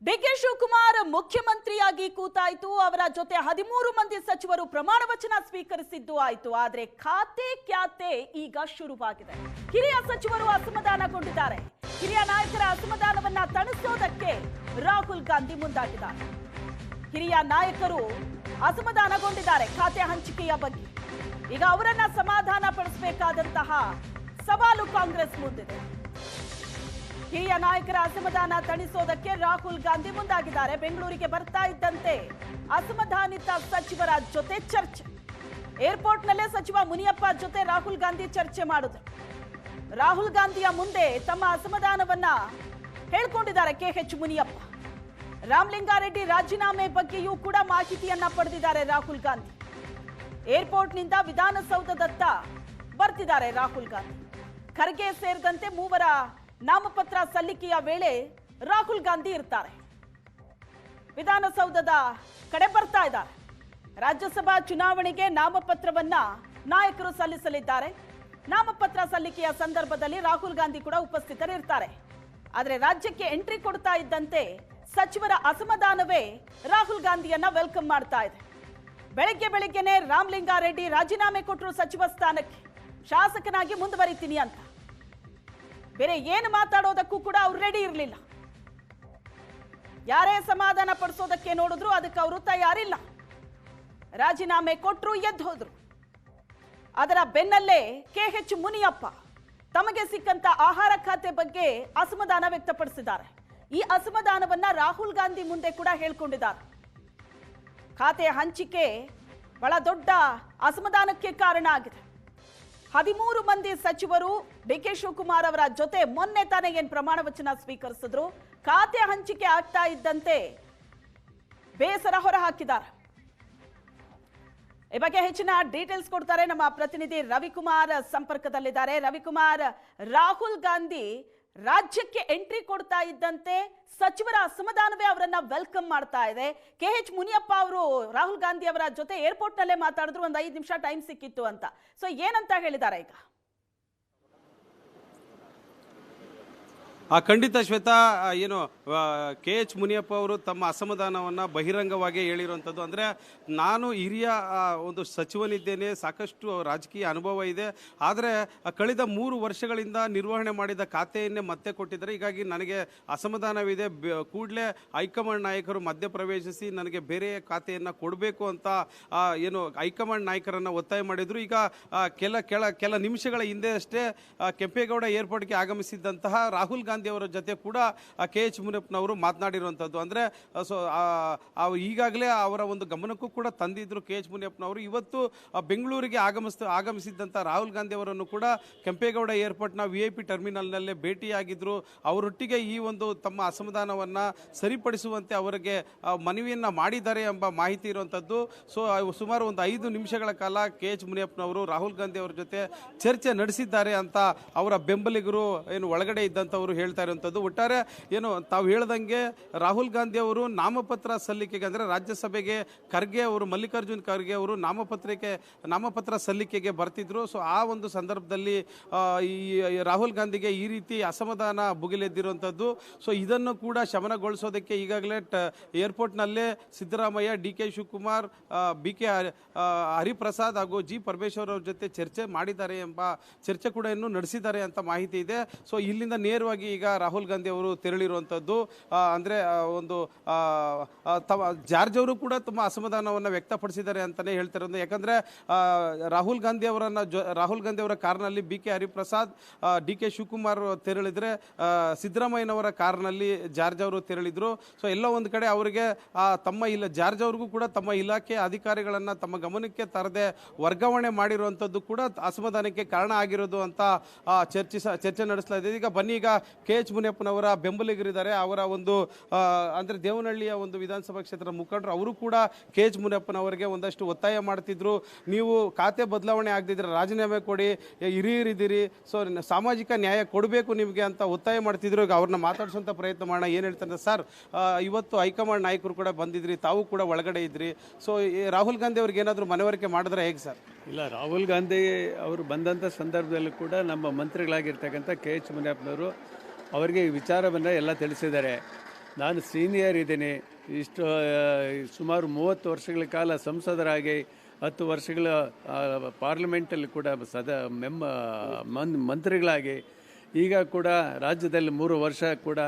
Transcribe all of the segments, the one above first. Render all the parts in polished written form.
DK Shivakumar ಮುಖ್ಯಮಂತ್ರಿಯಾಗಿ ಕೂತಾಯ್ತು. ಅವರ ಜೊತೆ 13 ಮಂದಿ ಸಚಿವರು ಪ್ರಮಾಣ ವಚನ ಸ್ವೀಕರಿಸಿದ್ದು ಆಯ್ತು. ಆದ್ರೆ ಖಾತೆ ಕ್ಯಾತೆ ಈಗ ಶುರುವಾಗಿದೆ. ಹಿರಿಯ ಸಚಿವರು ಅಸಮಾಧಾನಗೊಂಡಿದ್ದಾರೆ. ಹಿರಿಯ ನಾಯಕರ ಅಸಮಾಧಾನವನ್ನ ತಣಿಸೋದಕ್ಕೆ ರಾಹುಲ್ ಗಾಂಧಿ ಮುಂದಾಗಿದ್ದಾರೆ. ಹಿರಿಯ ನಾಯಕರು ಅಸಮಾಧಾನಗೊಂಡಿದ್ದಾರೆ ಖಾತೆ ಹಂಚಿಕೆಯ ಬಗ್ಗೆ. ಈಗ ಅವರನ್ನ ಸಮಾಧಾನ ಪಡಿಸಬೇಕಾದಂತಹ ಸವಾಲು ಕಾಂಗ್ರೆಸ್ ಮುಂದಿದೆ. ಹಿರಿಯ ನಾಯಕರ ಅಸಮಾಧಾನ ತಣಿಸೋದಕ್ಕೆ ರಾಹುಲ್ ಗಾಂಧಿ ಮುಂದಾಗಿದ್ದಾರೆ. ಬೆಂಗಳೂರಿಗೆ ಬರ್ತಾ ಇದ್ದಂತೆ ಅಸಮಾಧಾನಿತ ಸಚಿವರ ಜೊತೆ ಚರ್ಚೆ. ಏರ್ಪೋರ್ಟ್ನಲ್ಲೇ ಸಚಿವ ಮುನಿಯಪ್ಪ ಜೊತೆ ರಾಹುಲ್ ಗಾಂಧಿ ಚರ್ಚೆ ಮಾಡಿದ್ರು. ರಾಹುಲ್ ಗಾಂಧಿಯ ಮುಂದೆ ತಮ್ಮ ಅಸಮಾಧಾನವನ್ನ ಹೇಳ್ಕೊಂಡಿದ್ದಾರೆ ಕೆಎಚ್ ಮುನಿಯಪ್ಪ. ರಾಮಲಿಂಗಾರೆಡ್ಡಿ ರಾಜೀನಾಮೆ ಬಗ್ಗೆಯೂ ಕೂಡ ಮಾಹಿತಿಯನ್ನ ಪಡೆದಿದ್ದಾರೆ ರಾಹುಲ್ ಗಾಂಧಿ. ಏರ್ಪೋರ್ಟ್ನಿಂದ ವಿಧಾನಸೌಧದತ್ತ ಬರ್ತಿದ್ದಾರೆ ರಾಹುಲ್ ಗಾಂಧಿ. ಖರ್ಗೆ ಸೇರಿದಂತೆ ಮೂವರ ನಾಮಪತ್ರ ಸಲ್ಲಿಕೆಯ ವೇಳೆ ರಾಹುಲ್ ಗಾಂಧಿ ಇರ್ತಾರೆ. ವಿಧಾನಸೌಧದ ಕಡೆ ಬರ್ತಾ ಇದ್ದಾರೆ. ರಾಜ್ಯಸಭಾ ಚುನಾವಣೆಗೆ ನಾಮಪತ್ರವನ್ನ ನಾಯಕರು ಸಲ್ಲಿಸಲಿದ್ದಾರೆ. ನಾಮಪತ್ರ ಸಲ್ಲಿಕೆಯ ಸಂದರ್ಭದಲ್ಲಿ ರಾಹುಲ್ ಗಾಂಧಿ ಕೂಡ ಉಪಸ್ಥಿತರಿರ್ತಾರೆ. ಆದರೆ ರಾಜ್ಯಕ್ಕೆ ಎಂಟ್ರಿ ಕೊಡ್ತಾ ಇದ್ದಂತೆ ಸಚಿವರ ಅಸಮಾಧಾನವೇ ರಾಹುಲ್ ಗಾಂಧಿಯನ್ನ ವೆಲ್ಕಮ್ ಮಾಡ್ತಾ ಇದೆ. ಬೆಳಗ್ಗೆನೆ ರಾಮಲಿಂಗಾರೆಡ್ಡಿ ರಾಜೀನಾಮೆ ಕೊಟ್ಟರು ಸಚಿವ ಸ್ಥಾನಕ್ಕೆ. ಶಾಸಕನಾಗಿ ಮುಂದುವರಿತೀನಿ ಅಂತ. ಬೇರೆ ಏನು ಮಾತಾಡೋದಕ್ಕೂ ಕೂಡ ಅವ್ರು ರೆಡಿ ಇರಲಿಲ್ಲ. ಯಾರೇ ಸಮಾಧಾನ ಪಡಿಸೋದಕ್ಕೆ ನೋಡಿದ್ರು ಅದಕ್ಕೆ ಅವರು ತಯಾರಿಲ್ಲ. ರಾಜೀನಾಮೆ ಕೊಟ್ಟರು, ಎದ್ದು ಹೋದ್ರು. ಅದರ ಬೆನ್ನಲ್ಲೇ ಕೆಎಚ್ ಮುನಿಯಪ್ಪ ತಮಗೆ ಸಿಕ್ಕಂತ ಆಹಾರ ಖಾತೆ ಬಗ್ಗೆ ಅಸಮಾಧಾನ ವ್ಯಕ್ತಪಡಿಸಿದ್ದಾರೆ. ಈ ಅಸಮಾಧಾನವನ್ನ ರಾಹುಲ್ ಗಾಂಧಿ ಮುಂದೆ ಕೂಡ ಹೇಳ್ಕೊಂಡಿದ್ದಾರೆ. ಖಾತೆ ಹಂಚಿಕೆ ಬಹಳ ದೊಡ್ಡ ಅಸಮಾಧಾನಕ್ಕೆ ಕಾರಣ ಆಗಿದೆ. 13 ಮಂದಿ ಸಚಿವರು ಡಿಕೆ ಶಿವಕುಮಾರ್ ಅವರ ಜೊತೆ ಮೊನ್ನೆ ತಾನೇ ಏನ್ ಪ್ರಮಾಣ ವಚನ ಸ್ವೀಕರಿಸಿದ್ರು. ಖಾತೆ ಹಂಚಿಕೆ ಆಗ್ತಾ ಇದ್ದಂತೆ ಬೇಸರ ಹೊರ ಹಾಕಿದ್ದಾರೆ. ಈ ಬಗ್ಗೆ ಹೆಚ್ಚಿನ ಡೀಟೇಲ್ಸ್ ಕೊಡ್ತಾರೆ ನಮ್ಮ ಪ್ರತಿನಿಧಿ ರವಿಕುಮಾರ್ ಸಂಪರ್ಕದಲ್ಲಿದ್ದಾರೆ. ರವಿಕುಮಾರ್, ರಾಹುಲ್ ಗಾಂಧಿ ರಾಜ್ಯಕ್ಕೆ ಎಂಟ್ರಿ ಕೊಡ್ತಾ ಇದ್ದಂತೆ ಸಚಿವರ ಅಸಮಾಧಾನವೇ ಅವರನ್ನ ವೆಲ್ಕಮ್ ಮಾಡ್ತಾ ಇದೆ. ಕೆಎಚ್ ಮುನಿಯಪ್ಪ ಅವರು ರಾಹುಲ್ ಗಾಂಧಿ ಅವರ ಜೊತೆ ಏರ್ಪೋರ್ಟ್ ನಲ್ಲೇ ಮಾತಾಡಿದ್ರು. ಒಂದು 5 ನಿಮಿಷ ಟೈಮ್ ಸಿಕ್ಕಿತ್ತು ಅಂತ. ಸೊ ಏನಂತ ಹೇಳಿದ್ದಾರೆ ಈಗ? ಖಂಡಿತ ಶ್ವೇತಾ, ಏನು ಕೆಎಚ್ ಮುನಿಯಪ್ಪ ಅವರು ತಮ್ಮ ಅಸಮಾಧಾನವನ್ನು ಬಹಿರಂಗವಾಗಿ ಹೇಳಿರುವಂಥದ್ದು. ಅಂದರೆ ನಾನು ಹಿರಿಯ ಒಂದು ಸಚಿವನಿದ್ದೇನೆ, ಸಾಕಷ್ಟು ರಾಜಕೀಯ ಅನುಭವ ಇದೆ, ಆದರೆ ಕಳೆದ 3 ವರ್ಷಗಳಿಂದ ನಿರ್ವಹಣೆ ಮಾಡಿದ ಖಾತೆಯನ್ನೇ ಮತ್ತೆ ಕೊಟ್ಟಿದ್ದಾರೆ. ಹೀಗಾಗಿ ನನಗೆ ಅಸಮಾಧಾನವಿದೆ. ಕೂಡಲೇ ಹೈಕಮಾಂಡ್ ನಾಯಕರು ಮಧ್ಯಪ್ರವೇಶಿಸಿ ನನಗೆ ಬೇರೆ ಖಾತೆಯನ್ನು ಕೊಡಬೇಕು ಅಂತ ಏನು ಹೈಕಮಾಂಡ್ ನಾಯಕರನ್ನು ಒತ್ತಾಯ ಮಾಡಿದರು. ಈಗ ಕೆಲ ನಿಮಿಷಗಳ ಹಿಂದೆ ಅಷ್ಟೇ ಕೆಂಪೇಗೌಡ ಏರ್ಪೋರ್ಟ್ಗೆ ಆಗಮಿಸಿದ್ದಂತಹ ರಾಹುಲ್ ಗಾಂಧಿ ಅವರ ಜೊತೆ ಕೂಡ ಕೆಎಚ್ ಮುನಿಯಪ್ಪನವರು ಮಾತನಾಡಿರುವಂಥದ್ದು. ಅಂದರೆ ಈಗಾಗಲೇ ಅವರ ಒಂದು ಗಮನಕ್ಕೂ ಕೂಡ ತಂದಿದ್ರು ಕೆಎಚ್ ಮುನಿಯಪ್ಪನವರು. ಇವತ್ತು ಬೆಂಗಳೂರಿಗೆ ಆಗಮಿಸಿದ್ದಂಥ ರಾಹುಲ್ ಗಾಂಧಿ ಅವರನ್ನು ಕೂಡ ಕೆಂಪೇಗೌಡ ಏರ್ಪೋರ್ಟ್ನ VIP ಟರ್ಮಿನಲ್ನಲ್ಲೇ ಭೇಟಿಯಾಗಿದ್ದರು. ಅವರೊಟ್ಟಿಗೆ ಈ ಒಂದು ತಮ್ಮ ಅಸಮಾಧಾನವನ್ನು ಸರಿಪಡಿಸುವಂತೆ ಅವರಿಗೆ ಮನವಿಯನ್ನು ಮಾಡಿದ್ದಾರೆ ಎಂಬ ಮಾಹಿತಿ ಇರುವಂಥದ್ದು. ಸೊ ಸುಮಾರು ಒಂದು 5 ನಿಮಿಷಗಳ ಕಾಲ ಕೆಎಚ್ ಮುನಿಯಪ್ಪನವರು ರಾಹುಲ್ ಗಾಂಧಿ ಅವರ ಜೊತೆ ಚರ್ಚೆ ನಡೆಸಿದ್ದಾರೆ ಅಂತ ಅವರ ಬೆಂಬಲಿಗರು ಏನು ಒಳಗಡೆ ಇದ್ದಂಥವರು ಹೇಳ್ತಾ ಇರುವಂಥದ್ದು. ಒಟ್ಟಾರೆ ಏನು ತಾವು ಹೇಳ್ದಂಗೆ ರಾಹುಲ್ ಗಾಂಧಿ ಅವರು ನಾಮಪತ್ರ ಸಲ್ಲಿಕೆಗೆ, ಅಂದರೆ ರಾಜ್ಯಸಭೆಗೆ ಖರ್ಗೆ ಅವರು, ಮಲ್ಲಿಕಾರ್ಜುನ್ ಖರ್ಗೆ ಅವರು ನಾಮಪತ್ರ ಸಲ್ಲಿಕೆಗೆ ಬರ್ತಿದ್ರು. ಸೊ ಆ ಒಂದು ಸಂದರ್ಭದಲ್ಲಿ ಈ ರಾಹುಲ್ ಗಾಂಧಿಗೆ ಈ ರೀತಿ ಅಸಮಾಧಾನ ಭುಗಿಲೆದ್ದಿರುವಂಥದ್ದು. ಸೊ ಇದನ್ನು ಕೂಡ ಶಮನಗೊಳಿಸೋದಕ್ಕೆ ಈಗಾಗಲೇ ಏರ್ಪೋರ್ಟ್ನಲ್ಲೇ ಸಿದ್ದರಾಮಯ್ಯ, ಡಿಕೆ ಶಿವಕುಮಾರ್, BK ಹರಿಪ್ರಸಾದ್ ಹಾಗೂ G ಪರಮೇಶ್ವರ್ ಅವ್ರ ಜೊತೆ ಚರ್ಚೆ ಮಾಡಿದ್ದಾರೆ ಎಂಬ ಚರ್ಚೆ ಕೂಡ ಇನ್ನೂ ನಡೆಸಿದ್ದಾರೆ ಅಂತ ಮಾಹಿತಿ ಇದೆ. ಸೊ ಇಲ್ಲಿಂದ ನೇರವಾಗಿ ಈಗ ರಾಹುಲ್ ಗಾಂಧಿ ಅವರು ತೆರಳಿರುವಂಥದ್ದು. ಅಂದರೆ ಒಂದು ಜಾರ್ಜ್ ಅವರು ಕೂಡ ತಮ್ಮ ಅಸಮಾಧಾನವನ್ನು ವ್ಯಕ್ತಪಡಿಸಿದ್ದಾರೆ ಅಂತಲೇ ಹೇಳ್ತಿರೋದು. ಯಾಕಂದರೆ ರಾಹುಲ್ ಗಾಂಧಿ ಅವರ ಕಾರ್ನಲ್ಲಿ BK ಹರಿಪ್ರಸಾದ್, DK ಶಿವಕುಮಾರ್ ತೆರಳಿದ್ರೆ ಸಿದ್ದರಾಮಯ್ಯನವರ ಕಾರ್ನಲ್ಲಿ ಜಾರ್ಜ್ ಅವರು ತೆರಳಿದ್ರು. ಸೊ ಎಲ್ಲ ಒಂದು ಕಡೆ ಅವರಿಗೆ ಜಾರ್ಜ್ ಅವ್ರಿಗೂ ಕೂಡ ತಮ್ಮ ಇಲಾಖೆ ಅಧಿಕಾರಿಗಳನ್ನು ತಮ್ಮ ಗಮನಕ್ಕೆ ತರದೆ ವರ್ಗಾವಣೆ ಮಾಡಿರುವಂಥದ್ದು ಕೂಡ ಅಸಮಾಧಾನಕ್ಕೆ ಕಾರಣ ಆಗಿರೋದು ಅಂತ ಚರ್ಚೆ ನಡೆಸ್ತಾ ಇದೆ. ಈಗ ಬನ್ನಿ, ಈಗ ಕೆಎಚ್ ಮುನಿಯಪ್ಪನವರ ಬೆಂಬಲಿಗರಿದ್ದಾರೆ. ಅವರ ಒಂದು ಅಂದರೆ ದೇವನಹಳ್ಳಿಯ ಒಂದು ವಿಧಾನಸಭಾ ಕ್ಷೇತ್ರದ ಮುಖಂಡರು ಅವರು ಕೂಡ ಕೆಎಚ್ ಮುನಿಯಪ್ಪನವರಿಗೆ ಒಂದಷ್ಟು ಒತ್ತಾಯ ಮಾಡ್ತಿದ್ರು. ನೀವು ಖಾತೆ ಬದಲಾವಣೆ ಆಗದಿದ್ರೆ ರಾಜೀನಾಮೆ ಕೊಡಿ, ಹಿರಿಯರಿದ್ದೀರಿ, ಸೊ ಸಾಮಾಜಿಕ ನ್ಯಾಯ ಕೊಡಬೇಕು ನಿಮಗೆ ಅಂತ ಒತ್ತಾಯ ಮಾಡ್ತಿದ್ರು. ಈಗ ಅವ್ರನ್ನ ಮಾತಾಡಿಸುವಂಥ ಪ್ರಯತ್ನ ಮಾಡೋಣ. ಏನು ಹೇಳ್ತಾರೆ ಸರ್, ಇವತ್ತು ಹೈಕಮಾಂಡ್ ನಾಯಕರು ಕೂಡ ಬಂದಿದ್ರಿ, ತಾವು ಕೂಡ ಒಳಗಡೆ ಇದ್ರಿ. ಸೊ ರಾಹುಲ್ ಗಾಂಧಿ ಅವ್ರಿಗೆ ಏನಾದರೂ ಮನವರಿಕೆ ಮಾಡಿದ್ರೆ ಹೇಗೆ ಸರ್? ಇಲ್ಲ, ರಾಹುಲ್ ಗಾಂಧಿ ಅವರು ಬಂದಂಥ ಸಂದರ್ಭದಲ್ಲೂ ಕೂಡ ನಮ್ಮ ಮಂತ್ರಿಗಳಾಗಿರ್ತಕ್ಕಂಥ ಕೆಎಚ್ ಮುನಿಯಪ್ಪನವರು ಅವರಿಗೆ ಈ ವಿಚಾರವನ್ನು ಎಲ್ಲ ತಿಳಿಸಿದ್ದಾರೆ. ನಾನು ಸೀನಿಯರ್ ಇದ್ದೀನಿ. ಇಷ್ಟು ಸುಮಾರು 30 ವರ್ಷಗಳ ಕಾಲ ಸಂಸದರಾಗಿ 10 ವರ್ಷಗಳ ಪಾರ್ಲಿಮೆಂಟಲ್ಲಿ ಕೂಡ ಮಂತ್ರಿಗಳಾಗಿ, ಈಗ ಕೂಡ ರಾಜ್ಯದಲ್ಲಿ 3 ವರ್ಷ ಕೂಡ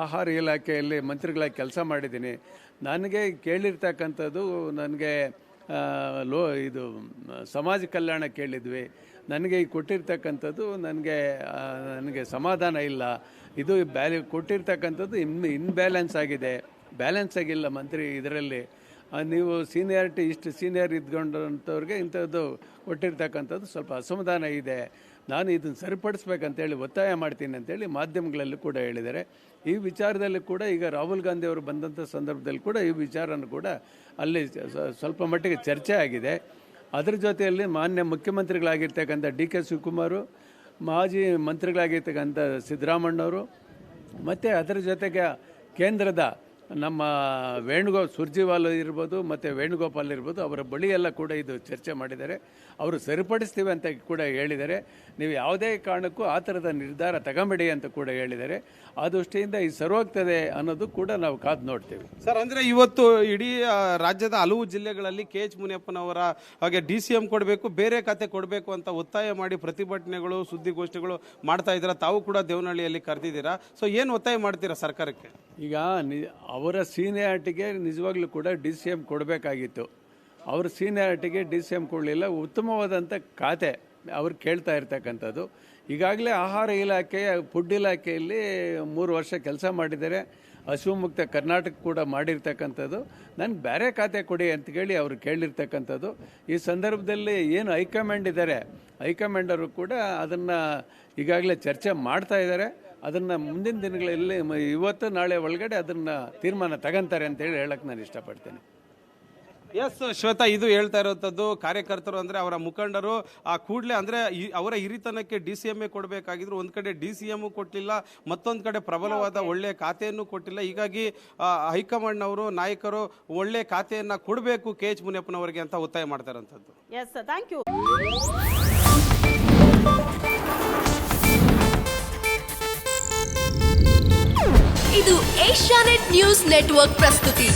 ಆಹಾರ ಇಲಾಖೆಯಲ್ಲಿ ಮಂತ್ರಿಗಳಾಗಿ ಕೆಲಸ ಮಾಡಿದ್ದೀನಿ. ನನಗೆ ಕೇಳಿರ್ತಕ್ಕಂಥದ್ದು, ನನಗೆ ಇದು ಸಮಾಜ ಕಲ್ಯಾಣ ಕೇಳಿದ್ವಿ. ನನಗೆ ಈ ಕೊಟ್ಟಿರ್ತಕ್ಕಂಥದ್ದು ನನಗೆ ಸಮಾಧಾನ ಇಲ್ಲ. ಇದು ಕೊಟ್ಟಿರ್ತಕ್ಕಂಥದ್ದು ಇನ್ಬ್ಯಾಲೆನ್ಸ್ ಆಗಿದೆ, ಬ್ಯಾಲೆನ್ಸ್ ಆಗಿಲ್ಲ ಮಂತ್ರಿ ಇದರಲ್ಲಿ. ನೀವು ಸೀನಿಯಾರಿಟಿ ಇಷ್ಟು ಸೀನಿಯರ್ ಇದ್ಕೊಂಡಂಥವ್ರಿಗೆ ಇಂಥದ್ದು ಕೊಟ್ಟಿರ್ತಕ್ಕಂಥದ್ದು ಸ್ವಲ್ಪ ಅಸಮಾಧಾನ ಇದೆ. ನಾನು ಇದನ್ನು ಸರಿಪಡಿಸ್ಬೇಕಂತೇಳಿ ಒತ್ತಾಯ ಮಾಡ್ತೀನಿ ಅಂತೇಳಿ ಮಾಧ್ಯಮಗಳಲ್ಲಿ ಕೂಡ ಹೇಳಿದ್ದಾರೆ. ಈ ವಿಚಾರದಲ್ಲಿ ಕೂಡ ಈಗ ರಾಹುಲ್ ಗಾಂಧಿ ಅವರು ಬಂದಂಥ ಸಂದರ್ಭದಲ್ಲಿ ಕೂಡ ಈ ವಿಚಾರನೂ ಕೂಡ ಅಲ್ಲಿ ಸ್ವಲ್ಪ ಮಟ್ಟಿಗೆ ಚರ್ಚೆ ಆಗಿದೆ. ಅದರ ಜೊತೆಯಲ್ಲಿ ಮಾನ್ಯ ಮುಖ್ಯಮಂತ್ರಿಗಳಾಗಿರ್ತಕ್ಕಂಥ DK ಶಿವಕುಮಾರು, ಮಾಜಿ ಮಂತ್ರಿಗಳಾಗಿರ್ತಕ್ಕಂಥ ಸಿದ್ದರಾಮಣ್ಣವರು, ಮತ್ತು ಅದರ ಜೊತೆಗೆ ಕೇಂದ್ರದ ನಮ್ಮ ಸುರ್ಜಿವಾಲ್ ಇರ್ಬೋದು ಮತ್ತು ವೇಣುಗೋಪಾಲ್ ಇರ್ಬೋದು, ಅವರ ಬಳಿಯೆಲ್ಲ ಕೂಡ ಇದು ಚರ್ಚೆ ಮಾಡಿದ್ದಾರೆ. ಅವರು ಸರಿಪಡಿಸ್ತೀವಿ ಅಂತ ಕೂಡ ಹೇಳಿದ್ದಾರೆ. ನೀವು ಯಾವುದೇ ಕಾರಣಕ್ಕೂ ಆ ಥರದ ನಿರ್ಧಾರ ತಗೊಂಬೇಡಿ ಅಂತ ಕೂಡ ಹೇಳಿದ್ದಾರೆ. ಆ ದೃಷ್ಟಿಯಿಂದ ಇದು ಸರೋಗ್ತದೆ ಅನ್ನೋದು ಕೂಡ ನಾವು ಕಾದು ನೋಡ್ತೀವಿ. ಸರ್, ಅಂದರೆ ಇವತ್ತು ಇಡೀ ರಾಜ್ಯದ ಹಲವು ಜಿಲ್ಲೆಗಳಲ್ಲಿ KH ಮುನಿಯಪ್ಪನವರ ಹಾಗೆ DCM ಕೊಡಬೇಕು, ಬೇರೆ ಖಾತೆ ಕೊಡಬೇಕು ಅಂತ ಒತ್ತಾಯ ಮಾಡಿ ಪ್ರತಿಭಟನೆಗಳು, ಸುದ್ದಿಗೋಷ್ಠಿಗಳು ಮಾಡ್ತಾ ಇದ್ದೀರಾ. ತಾವು ಕೂಡ ದೇವನಹಳ್ಳಿಯಲ್ಲಿ ಕರೆದಿದ್ದೀರಾ. ಸೊ ಏನು ಒತ್ತಾಯ ಮಾಡ್ತೀರಾ ಸರ್ಕಾರಕ್ಕೆ? ಈಗ ಅವರ ಸೀನಿಯಾರಿಟಿಗೆ ನಿಜವಾಗ್ಲೂ ಕೂಡ DCM ಕೊಡಬೇಕಾಗಿತ್ತು. ಅವ್ರ ಸೀನಿಯಾರಿಟಿಗೆ DCM ಕೊಡಲಿಲ್ಲ. ಉತ್ತಮವಾದಂಥ ಖಾತೆ ಅವ್ರು ಕೇಳ್ತಾ ಇರ್ತಕ್ಕಂಥದ್ದು. ಈಗಾಗಲೇ ಆಹಾರ ಇಲಾಖೆಯ ಫುಡ್ ಇಲಾಖೆಯಲ್ಲಿ 3 ವರ್ಷ ಕೆಲಸ ಮಾಡಿದ್ದಾರೆ. ಹಸಿವು ಮುಕ್ತ ಕರ್ನಾಟಕ ಕೂಡ ಮಾಡಿರ್ತಕ್ಕಂಥದ್ದು. ನನಗೆ ಬೇರೆ ಖಾತೆ ಕೊಡಿ ಅಂತ ಕೇಳಿ ಅವರು ಕೇಳಿರ್ತಕ್ಕಂಥದ್ದು. ಈ ಸಂದರ್ಭದಲ್ಲಿ ಏನು ಹೈಕಮಾಂಡ್ ಇದ್ದಾರೆ, ಹೈಕಮಾಂಡರು ಕೂಡ ಅದನ್ನು ಈಗಾಗಲೇ ಚರ್ಚೆ ಮಾಡ್ತಾ ಇದ್ದಾರೆ. ಅದನ್ನು ಮುಂದಿನ ದಿನಗಳಲ್ಲಿ ಇವತ್ತು ನಾಳೆ ಒಳಗಡೆ ಅದನ್ನು ತೀರ್ಮಾನ ತಗೊಂತಾರೆ ಅಂತೇಳಿ ಹೇಳಕ್ಕೆ ನಾನು ಇಷ್ಟಪಡ್ತೇನೆ. ಎಸ್ ಶ್ವೇತಾ, ಇದು ಹೇಳ್ತಾ ಇರೋಂಥದ್ದು ಕಾರ್ಯಕರ್ತರು ಅಂದರೆ ಅವರ ಮುಖಂಡರು ಕೂಡಲೇ ಅಂದರೆ ಅವರ ಹಿರಿತನಕ್ಕೆ DCM ಕೊಡಬೇಕಾಗಿದ್ರು. ಒಂದು ಕಡೆ DCM ಕೊಟ್ಟಿಲ್ಲ, ಮತ್ತೊಂದು ಕಡೆ ಪ್ರಬಲವಾದ ಒಳ್ಳೆಯ ಖಾತೆಯನ್ನು ಕೊಟ್ಟಿಲ್ಲ. ಹೀಗಾಗಿ ಹೈಕಮಾಂಡ್ನವರು, ನಾಯಕರು ಒಳ್ಳೆ ಖಾತೆಯನ್ನು ಕೊಡಬೇಕು KH ಮುನಿಯಪ್ಪನವರಿಗೆ ಅಂತ ಒತ್ತಾಯ ಮಾಡ್ತಾ ಇರೋಂಥದ್ದು. Yes, thank you. ಇದು ಏಷ್ಯಾನೆಟ್ ನ್ಯೂಸ್ ನೆಟ್ವರ್ಕ್ ಪ್ರಸ್ತುತಿ.